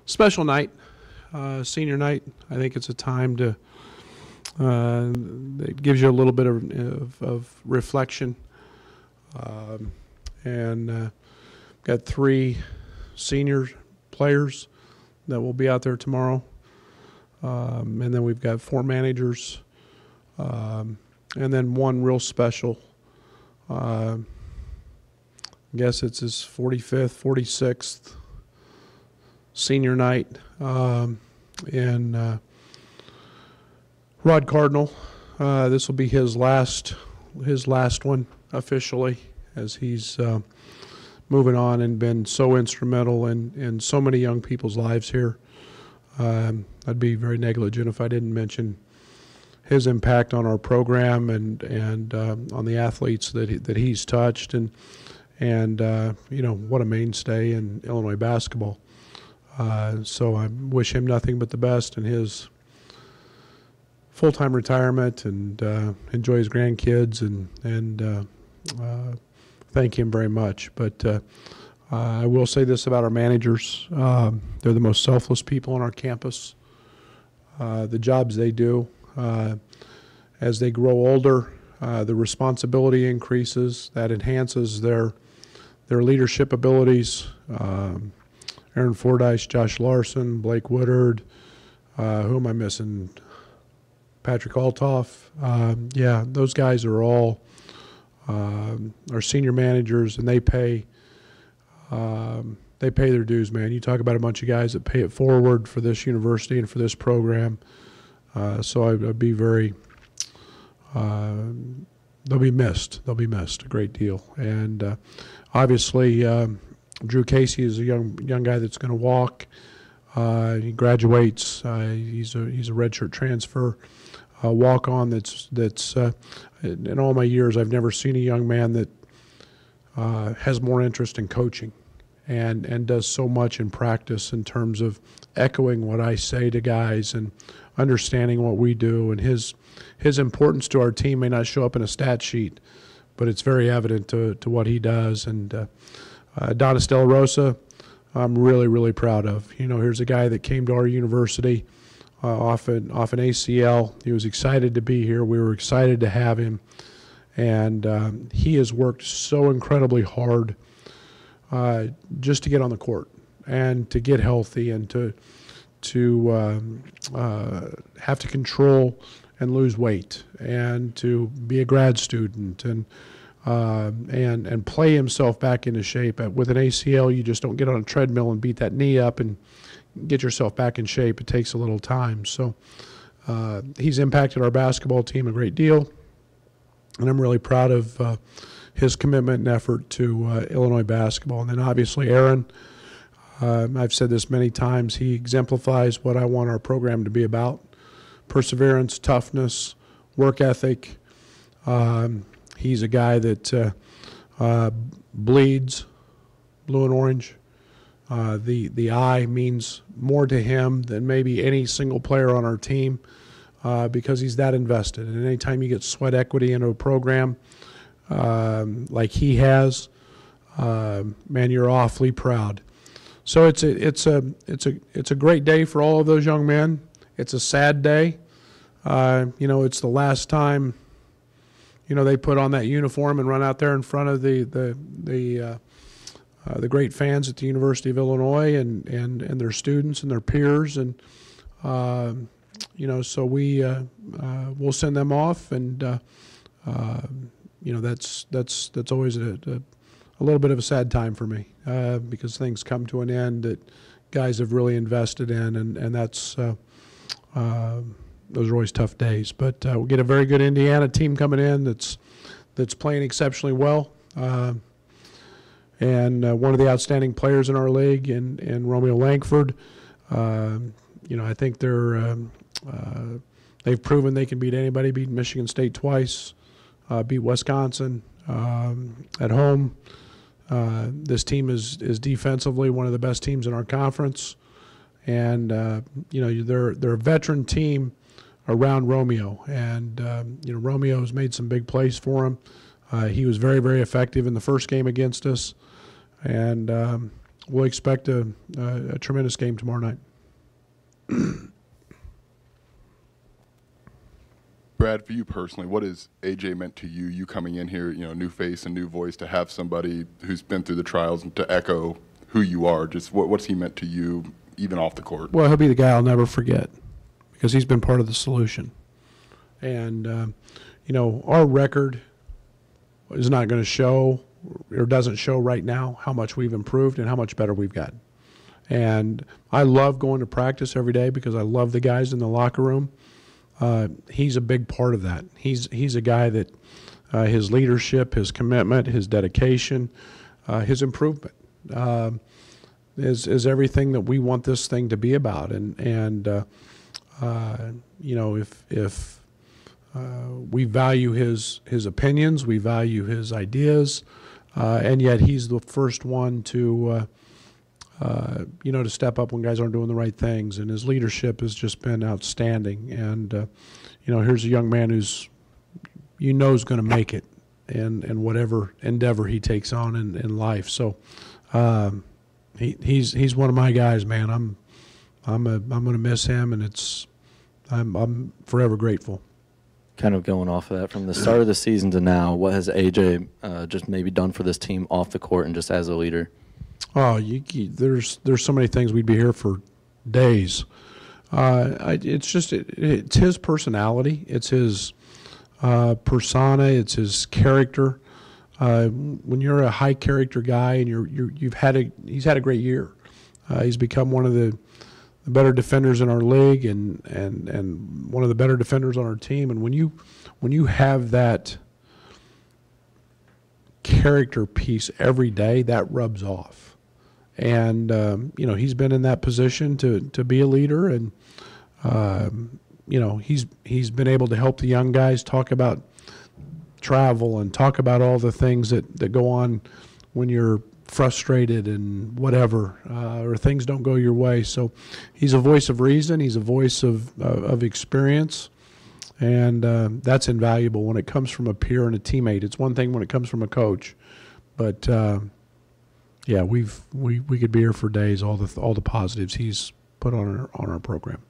Special night, senior night. I think it's a time to it gives you a little bit of reflection. And got 3 senior players that will be out there tomorrow. And then we've got 4 managers, and then 1 real special. I guess it's his 45th, 46th senior night. And Rod Cardinal, this will be his last one officially, as he's moving on and been so instrumental in so many young people's lives here. I'd be very negligent if I didn't mention his impact on our program and on the athletes that he's touched, and you know, what a mainstay in Illinois basketball. So I wish him nothing but the best in his full-time retirement, and enjoy his grandkids, and thank him very much. But I will say this about our managers. They're the most selfless people on our campus. The jobs they do, as they grow older, the responsibility increases. That enhances their leadership abilities. Aaron Fordyce, Josh Larson, Blake Woodard, who am I missing? Patrick Altoff. Yeah, those guys are all our senior managers, and they pay their dues, man. You talk about a bunch of guys that pay it forward for this university and for this program. So I'd be very, they'll be missed. They'll be missed a great deal. And obviously, Drew Casey is a young guy that's going to walk. He graduates. He's a redshirt transfer, walk on. That's in all my years, I've never seen a young man that has more interest in coaching and does so much in practice in terms of echoing what I say to guys and understanding what we do. And his importance to our team may not show up in a stat sheet, but it's very evident to what he does. And Donis De La Rosa, I'm really, really proud of. You know, here's a guy that came to our university off an ACL. He was excited to be here. We were excited to have him. And he has worked so incredibly hard just to get on the court and to get healthy and to have to control and lose weight and to be a grad student and play himself back into shape. With an ACL, you just don't get on a treadmill and beat that knee up and get yourself back in shape. It takes a little time. So he's impacted our basketball team a great deal, and I'm really proud of his commitment and effort to Illinois basketball. And then obviously Aaron, I've said this many times, he exemplifies what I want our program to be about: perseverance, toughness, work ethic. He's a guy that bleeds blue and orange. The I means more to him than maybe any single player on our team, because he's that invested. And anytime you get sweat equity into a program like he has, man, you're awfully proud. So it's a great day for all of those young men. It's a sad day. You know, it's the last time, you know, they put on that uniform and run out there in front of the great fans at the University of Illinois and their students and their peers, and you know, so we'll send them off, and you know, that's always a little bit of a sad time for me, because things come to an end that guys have really invested in, and that's those are always tough days. But we'll get a very good Indiana team coming in that's playing exceptionally well. And one of the outstanding players in our league, in Romeo Langford. You know, I think they've proven they can beat anybody. Beat Michigan State twice, beat Wisconsin at home. This team is defensively one of the best teams in our conference, and you know, they're a veteran team around Romeo, and you know, Romeo has made some big plays for him. He was very, very effective in the first game against us. And we'll expect a tremendous game tomorrow night. Brad, for you personally, what has AJ meant to you? You coming in here, new face and new voice, to have somebody who's been through the trials and to echo who you are. Just what's he meant to you, even off the court? Well, he'll be the guy I'll never forget because he's been part of the solution. And our record is not going to show or doesn't show right now how much we've improved and how much better we've gotten. And I love going to practice every day because I love the guys in the locker room. He's a big part of that. He's a guy that his leadership, his commitment, his dedication, his improvement is everything that we want this thing to be about. And if we value his opinions, we value his ideas, and yet he's the first one to to step up when guys aren't doing the right things. And his leadership has just been outstanding. And, here's a young man who's, is going to make it in whatever endeavor he takes on in life. So he's one of my guys, man. I'm going to miss him, and I'm forever grateful. Kind of going off of that, from the start of the season to now, what has AJ just maybe done for this team off the court and just as a leader? Oh, there's so many things. We'd be here for days. It's his personality. It's his persona. It's his character. When you're a high character guy and he's had a great year. He's become one of the better defenders in our league and one of the better defenders on our team. And when you have that character piece every day, that rubs off. And he's been in that position to be a leader, and he's been able to help the young guys talk about travel and talk about all the things that go on when you're frustrated and whatever, or things don't go your way. So he's a voice of reason. He's a voice of experience, and that's invaluable when it comes from a peer and a teammate. It's one thing when it comes from a coach, but yeah, we could be here for days. All the positives he's put on our program.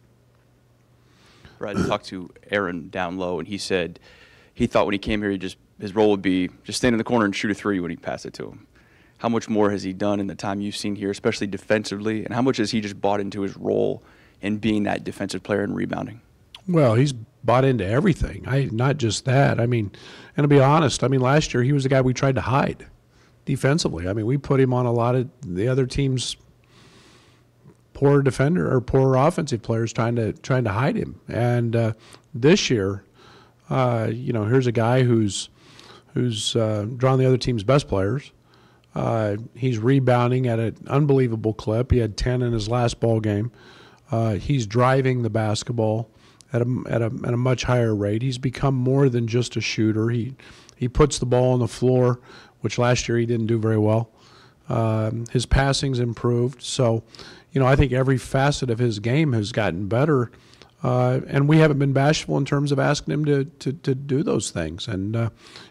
Brad talked to Aaron down low, and he said he thought when he came here, his role would be just stand in the corner and shoot a three when he passed it to him. How much more has he done in the time you've seen here, especially defensively, and how much has he just bought into his role in being that defensive player and rebounding? Well, he's bought into everything. Not just that. And to be honest, last year he was the guy we tried to hide defensively. We put him on a lot of the other team's poor defender or poor offensive players trying to hide him. And this year, here's a guy who's drawn the other team's best players. He's rebounding at an unbelievable clip. He had 10 in his last ball game. He's driving the basketball at a much higher rate. He's become more than just a shooter. He puts the ball on the floor, which last year he didn't do very well. His passing's improved. So, I think every facet of his game has gotten better, and we haven't been bashful in terms of asking him to do those things. And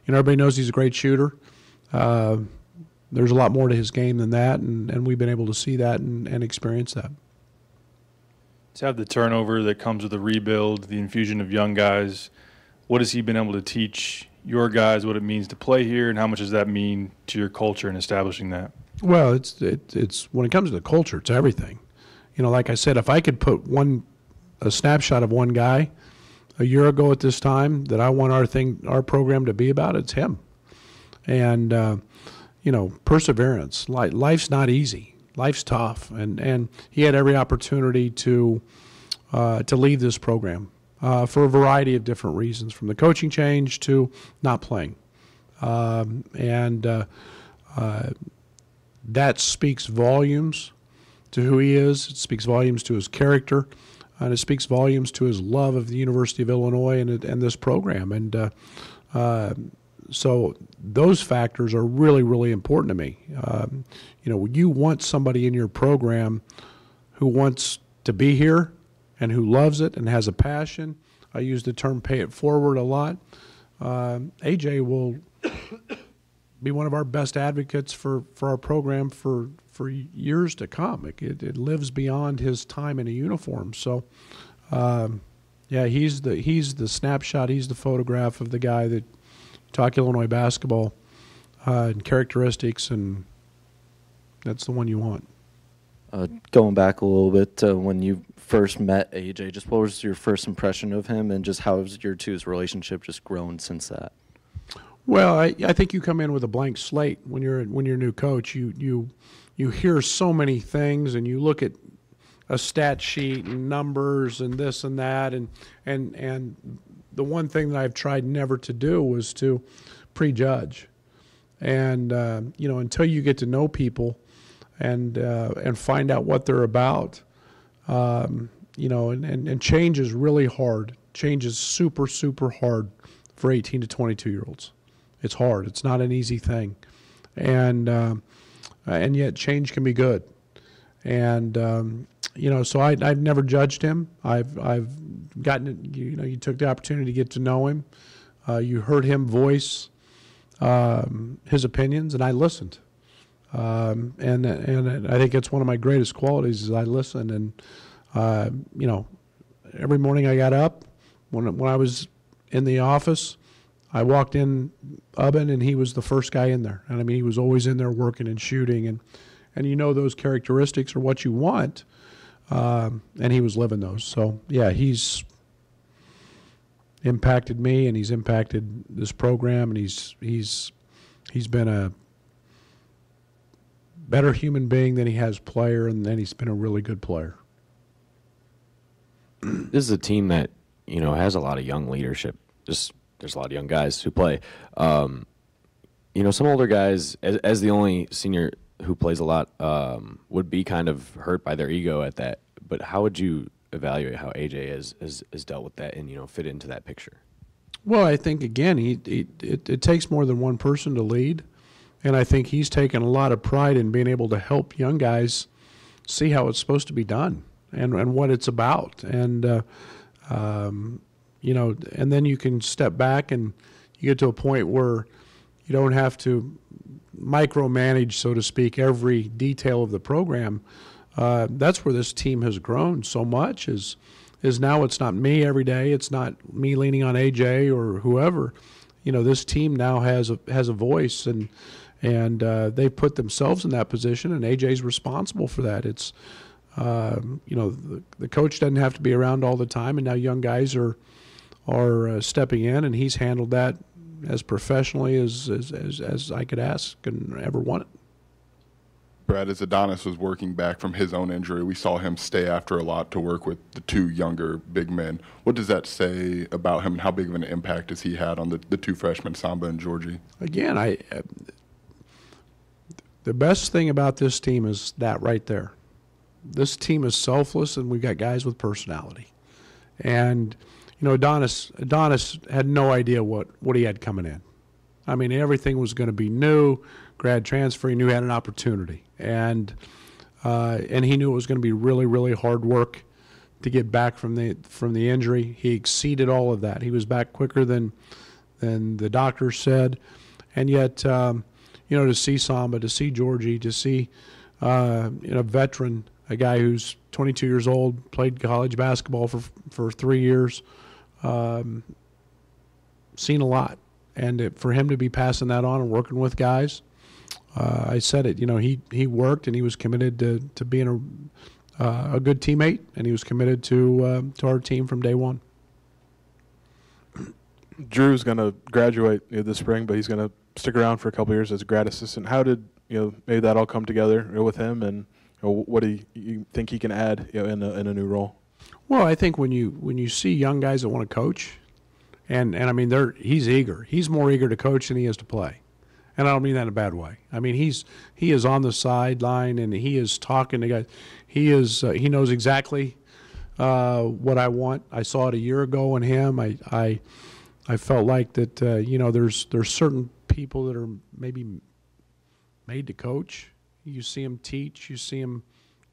everybody knows he's a great shooter. There's a lot more to his game than that, and we've been able to see that and experience that. To have the turnover that comes with the rebuild, the infusion of young guys, what has he been able to teach your guys, what it means to play here, and how much does that mean to your culture in establishing that? Well, it's when it comes to the culture, it's everything. Like I said, if I could put a snapshot of one guy a year ago at this time that I want our program to be about, it's him. And perseverance. Life's not easy. Life's tough, and he had every opportunity to leave this program for a variety of different reasons, from the coaching change to not playing, that speaks volumes to who he is. It speaks volumes to his character, and it speaks volumes to his love of the University of Illinois and this program. And so those factors are really, really important to me. You want somebody in your program who wants to be here and who loves it and has a passion. I use the term pay it forward a lot. AJ will be one of our best advocates for our program for for years to come. It lives beyond his time in a uniform. So, yeah, he's the snapshot. He's the photograph of the guy that talk Illinois basketball and characteristics, and that's the one you want. Going back a little bit, when you first met AJ, just what was your first impression of him, and just how has your two's relationship just grown since that? Well, I think you come in with a blank slate when you're a new coach. You hear so many things, and you look at a stat sheet and numbers and this and that, and the one thing that I've tried never to do was to prejudge. And until you get to know people and find out what they're about, and change is really hard. Change is super, super hard for 18 to 22-year-olds. It's hard. It's not an easy thing, and yet change can be good. And so I've never judged him. I've gotten it. You took the opportunity to get to know him. You heard him voice his opinions, and I listened. And I think it's one of my greatest qualities is I listen. And every morning I got up when I was in the office. I walked in Ubben, and he was the first guy in there. And I mean, he was always in there working and shooting, and those characteristics are what you want. And he was living those. So yeah, he's impacted me, and he's impacted this program, and he's been a better human being than he has player, and then he's been a really good player. This is a team that has a lot of young leadership. There's a lot of young guys who play. Some older guys, as the only senior who plays a lot, would be kind of hurt by their ego at that. But how would you evaluate how AJ has dealt with that and fit into that picture? Well, I think again, it takes more than one person to lead, and I think he's taken a lot of pride in being able to help young guys see how it's supposed to be done and what it's about, and and then you can step back and you get to a point where you don't have to micromanage, so to speak, every detail of the program. That's where this team has grown so much is now it's not me every day. It's not me leaning on AJ or whoever. This team now has a voice, and they put themselves in that position, and AJ's responsible for that. It's the coach doesn't have to be around all the time, and now young guys are stepping in, and he's handled that as professionally as I could ask and ever want it. Brad, as Adonis was working back from his own injury, we saw him stay after a lot to work with the two younger big men. What does that say about him, and how big of an impact has he had on the two freshmen, Samba and Georgie? Again, the best thing about this team is that right there. This team is selfless, and we've got guys with personality. And Adonis had no idea what he had coming in. I mean, everything was going to be new. Grad transfer, he knew he had an opportunity, and he knew it was going to be really, really hard work to get back from the injury. He exceeded all of that. He was back quicker than the doctors said, and yet to see Samba, to see Georgie, to see a veteran, a guy who's 22 years old, played college basketball for 3 years, seen a lot, and for him to be passing that on and working with guys. I said it, he worked, and he was committed to being a good teammate, and he was committed to our team from day one. Drew's going to graduate this spring, but he's going to stick around for a couple years as a grad assistant. How did maybe that all come together with him, and what do you think he can add in a new role? Well, I think when you see young guys that want to coach, and I mean he's eager. He's more eager to coach than he is to play. And I don't mean that in a bad way. I mean, he is on the sideline, and he is talking to guys. He knows exactly what I want. I saw it a year ago in him. I felt like that. There's certain people that are maybe made to coach. You see him teach. You see him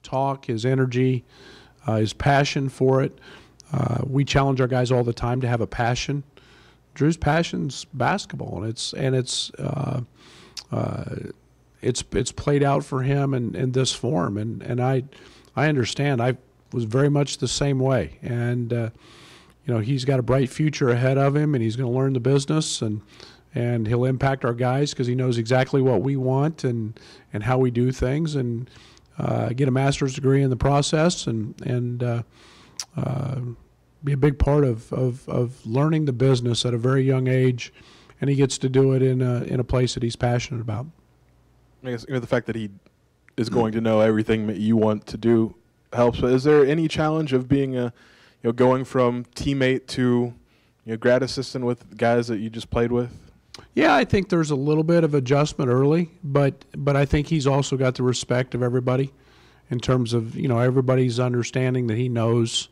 talk. His energy, his passion for it. We challenge our guys all the time to have a passion. Drew's passion's basketball, and it's played out for him in this form, and I understand. I was very much the same way, and he's got a bright future ahead of him, and he's going to learn the business, and he'll impact our guys because he knows exactly what we want and how we do things, and get a master's degree in the process, and be a big part of learning the business at a very young age, and he gets to do it in a place that he's passionate about. I guess the fact that he is going to know everything that you want to do helps. But is there any challenge of being going from teammate to grad assistant with guys that you just played with? Yeah, I think there's a little bit of adjustment early, but I think he's also got the respect of everybody in terms of everybody's understanding that he knows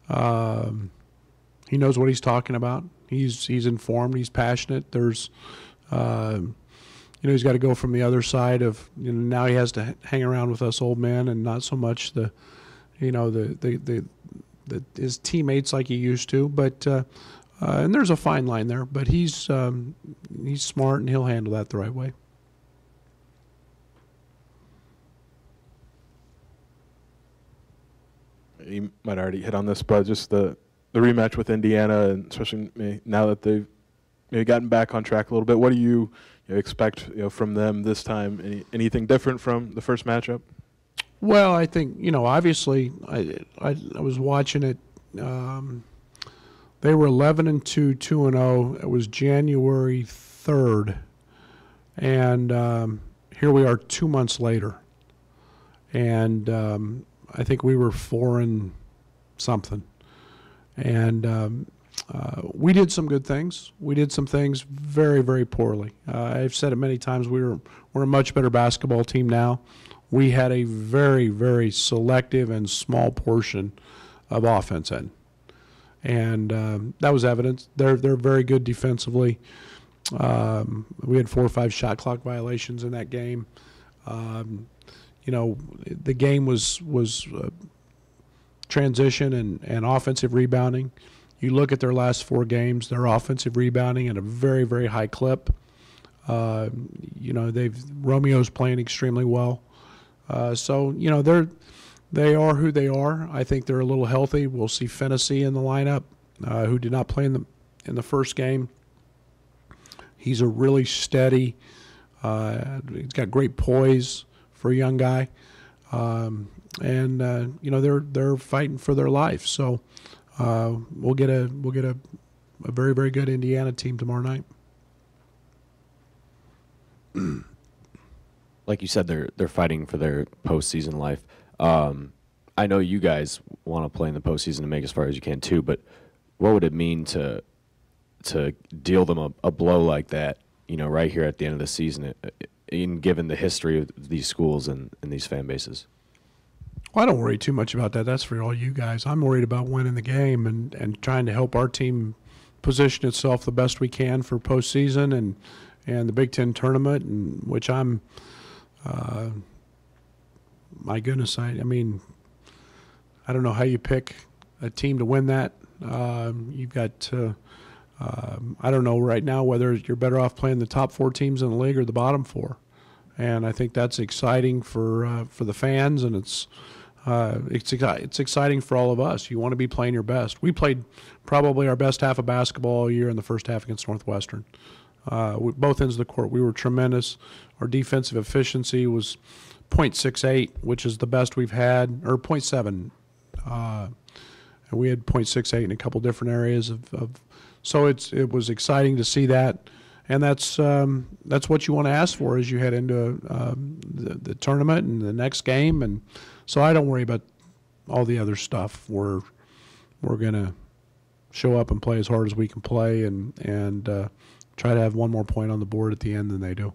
what he's talking about. He's informed. He's passionate. There's he's got to go from the other side of now he has to hang around with us old men and not so much the his teammates like he used to. But and there's a fine line there. But he's smart and he'll handle that the right way. You might already hit on this, but just the rematch with Indiana, and especially now that they've maybe gotten back on track a little bit, what do you expect from them this time? Anything different from the first matchup? Well, I think obviously I was watching it. They were 11-2, 2-0. It was January 3rd, and here we are 2 months later, and I think we were 4-something, and we did some good things. We did some things very, very poorly. I've said it many times. We're a much better basketball team now. We had a very, very selective and small portion of offense in, and that was evident. They're very good defensively. We had 4 or 5 shot clock violations in that game. The game was transition and offensive rebounding. You look at their last 4 games, their offensive rebounding at a very, very high clip. Romeo's playing extremely well. They are who they are. I think they're a little healthy. We'll see Fennessy in the lineup, who did not play in the first game. He's a really steady. He's got great poise for a young guy, they're fighting for their life. So we'll get a very, very good Indiana team tomorrow night. Like you said, they're fighting for their postseason life. I know you guys want to play in the postseason and make as far as you can too, but what would it mean to deal them a blow like that, right here at the end of the season, given the history of these schools and these fan bases? Well, I don't worry too much about that. That's for all you guys. I'm worried about winning the game and trying to help our team position itself the best we can for postseason and the Big Ten tournament, and which I'm, my goodness, I mean, I don't know how you pick a team to win that. You've got, I don't know right now whether you're better off playing the top 4 teams in the league or the bottom 4. And I think that's exciting for the fans, and it's exciting for all of us. You want to be playing your best. We played probably our best half of basketball all year in the first half against Northwestern. Both ends of the court, we were tremendous. Our defensive efficiency was .68, which is the best we've had, or .7. And we had .68 in a couple different areas so it was exciting to see that. And that's what you want to ask for as you head into the tournament and the next game. And so I don't worry about all the other stuff. We're going to show up and play as hard as we can play and try to have one more point on the board at the end than they do.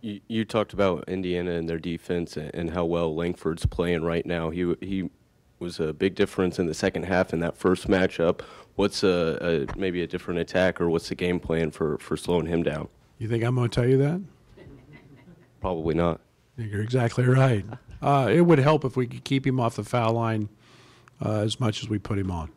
You talked about Indiana and their defense and how well Langford's playing right now. He was a big difference in the second half in that first matchup. What's maybe a different attack, or what's the game plan for slowing him down? You think I'm going to tell you that? Probably not. You're exactly right. It would help if we could keep him off the foul line as much as we put him on.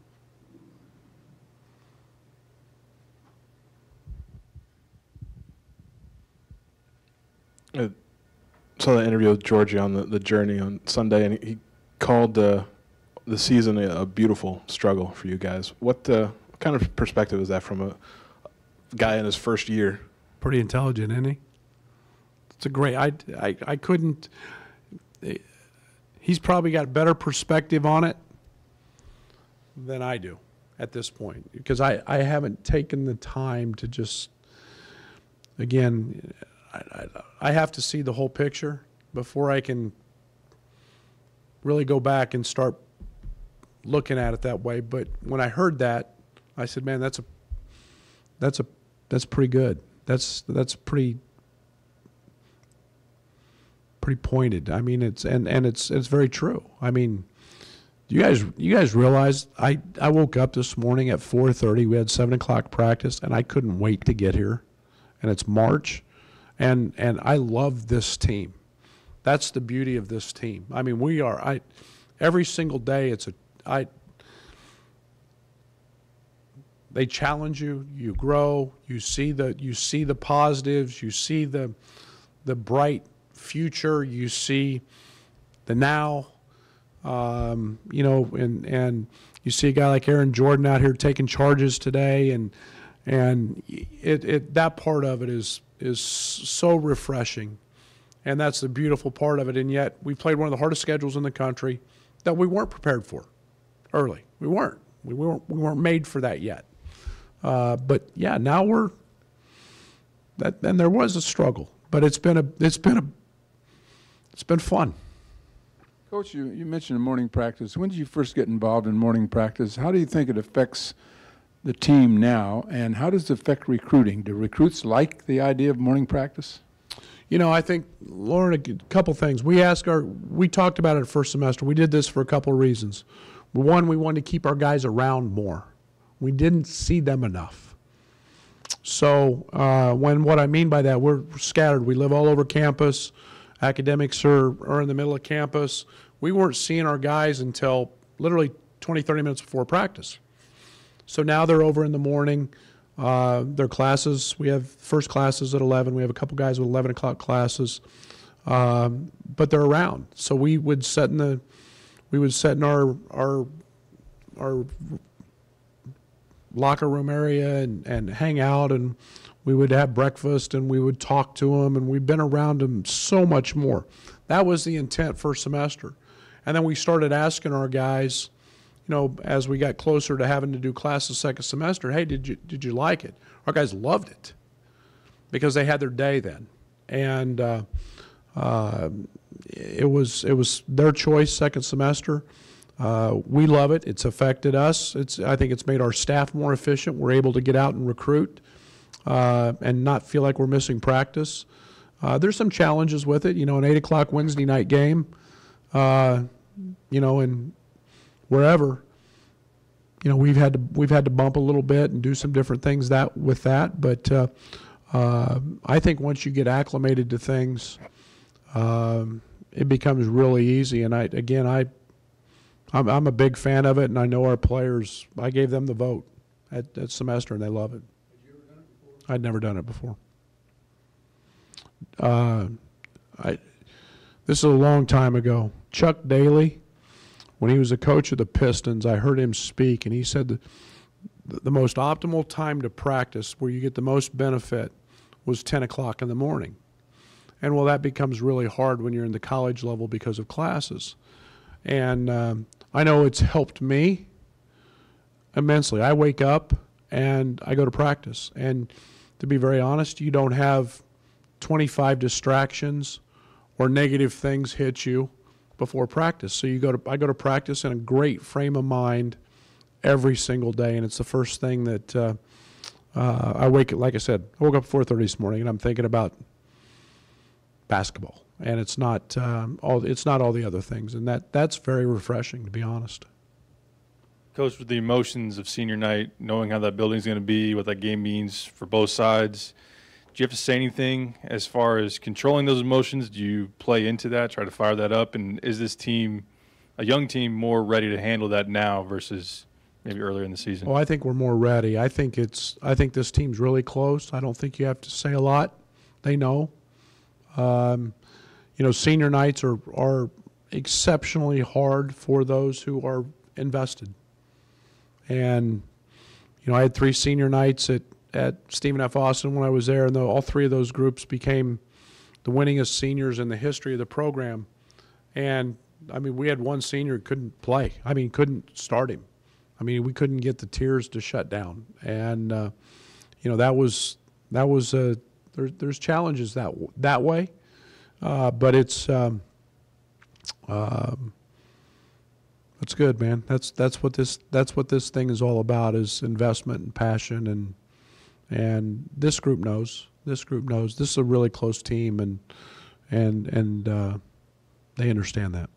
Saw the interview with Georgie on the journey on Sunday, and he called the season a beautiful struggle for you guys. What kind of perspective is that from a guy in his first year? Pretty intelligent, isn't he? It's a great. I couldn't. He's probably got better perspective on it than I do at this point, because I haven't taken the time to just. Again, I have to see the whole picture before I can really go back and start looking at it that way. But when I heard that, I said, "Man, that's pretty good. That's pretty pointed." I mean, it's very true. I mean, you guys realize I woke up this morning at 4:30. We had 7 o'clock practice, and I couldn't wait to get here. And it's March, and I love this team. That's the beauty of this team. I mean, every single day they challenge you, you grow, you see the positives, you see the bright future, you see the now, and you see a guy like Aaron Jordan out here taking charges today, and that part of it is so refreshing, and that's the beautiful part of it. And yet we played one of the hardest schedules in the country that we weren't prepared for early. We weren't made for that yet. But yeah, now and there was a struggle, but it's been fun. Coach, you mentioned morning practice. When did you first get involved in morning practice? How do you think it affects the team now, and how does it affect recruiting? Do recruits like the idea of morning practice? I think, Lauren, a couple things. We talked about it first semester. We did this for a couple of reasons. One, we wanted to keep our guys around more. We didn't see them enough. So what I mean by that, we're scattered. We live all over campus. Academics are in the middle of campus. We weren't seeing our guys until literally 20, 30 minutes before practice. So now they're over in the morning. Their classes, we have first classes at 11. We have a couple guys with 11 o'clock classes, but they're around. So we would sit in our locker room area and hang out, and we would have breakfast, and we would talk to them, and we've been around them so much more. That was the intent first semester. And then we started asking our guys, as we got closer to having to do classes second semester, hey, did you like it? Our guys loved it because they had their day then, and it was their choice second semester. We love it. It's affected us. I think it's made our staff more efficient. We're able to get out and recruit and not feel like we're missing practice. There's some challenges with it. An 8 o'clock Wednesday night game, and wherever, we've had to bump a little bit and do some different things with that. But I think once you get acclimated to things, it becomes really easy. And I'm a big fan of it, and I know our players. I gave them the vote at semester, and they love it. Had you ever done it before? I'd never done it before. This is a long time ago. Chuck Daly, when he was a coach of the Pistons, I heard him speak, and he said the most optimal time to practice, where you get the most benefit, was 10 o'clock in the morning. And that becomes really hard when you're in the college level because of classes. And I know it's helped me immensely. I wake up and I go to practice. And to be very honest, you don't have 25 distractions or negative things hit you before practice. So I go to practice in a great frame of mind every single day, and it's the first thing that I wake up. Like I said, I woke up 4:30 this morning, and I'm thinking about basketball, and it's not all the other things, and that's very refreshing, to be honest. Coach, with the emotions of senior night, knowing how that building's going to be, what that game means for both sides, do you have to say anything as far as controlling those emotions? Do you play into that, try to fire that up? And is this team, a young team, more ready to handle that now versus maybe earlier in the season? I think we're more ready. I think this team's really close. I don't think you have to say a lot. They know. Senior nights are exceptionally hard for those who are invested. And, I had 3 senior nights at Stephen F. Austin when I was there, and all 3 of those groups became the winningest seniors in the history of the program. And, we had one senior who couldn't play. Couldn't start him. We couldn't get the tears to shut down. And, there's challenges that way. But it's good, man. That's what this thing is all about, is investment and passion, and this group knows. This is a really close team, and they understand that.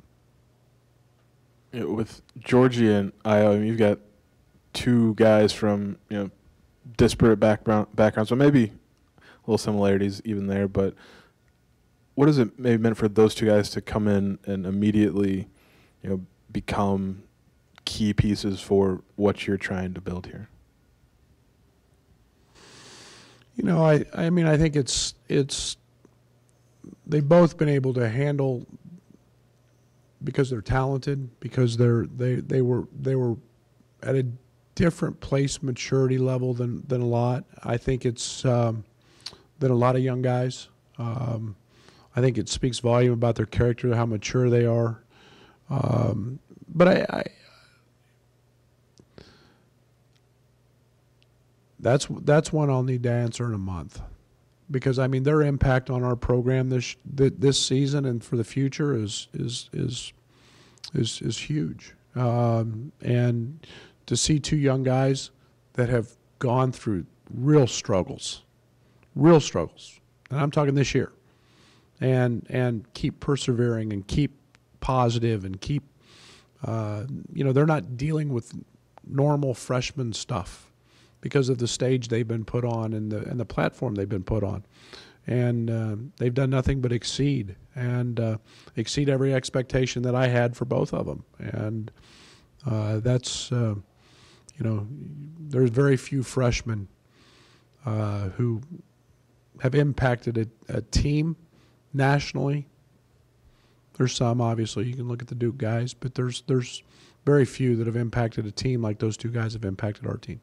With Georgia and Iowa, you've got 2 guys from disparate backgrounds, so maybe a little similarities even there. But what has it maybe meant for those 2 guys to come in and immediately, become key pieces for what you're trying to build here? I think it's they've both been able to handle, because they're talented, because they were at a different place maturity level than a lot. I think it's than a lot of young guys. I think it speaks volume about their character, how mature they are. But that's one I'll need to answer in a month, because their impact on our program this season and for the future is huge. And to see 2 young guys that have gone through real struggles, and I'm talking this year, and keep persevering and keep positive and keep, they're not dealing with normal freshman stuff because of the stage they've been put on and the platform they've been put on. And they've done nothing but exceed every expectation that I had for both of them. And that's, there's very few freshmen who have impacted a team nationally. There's some, obviously. You can look at the Duke guys, but there's very few that have impacted a team like those 2 guys have impacted our team.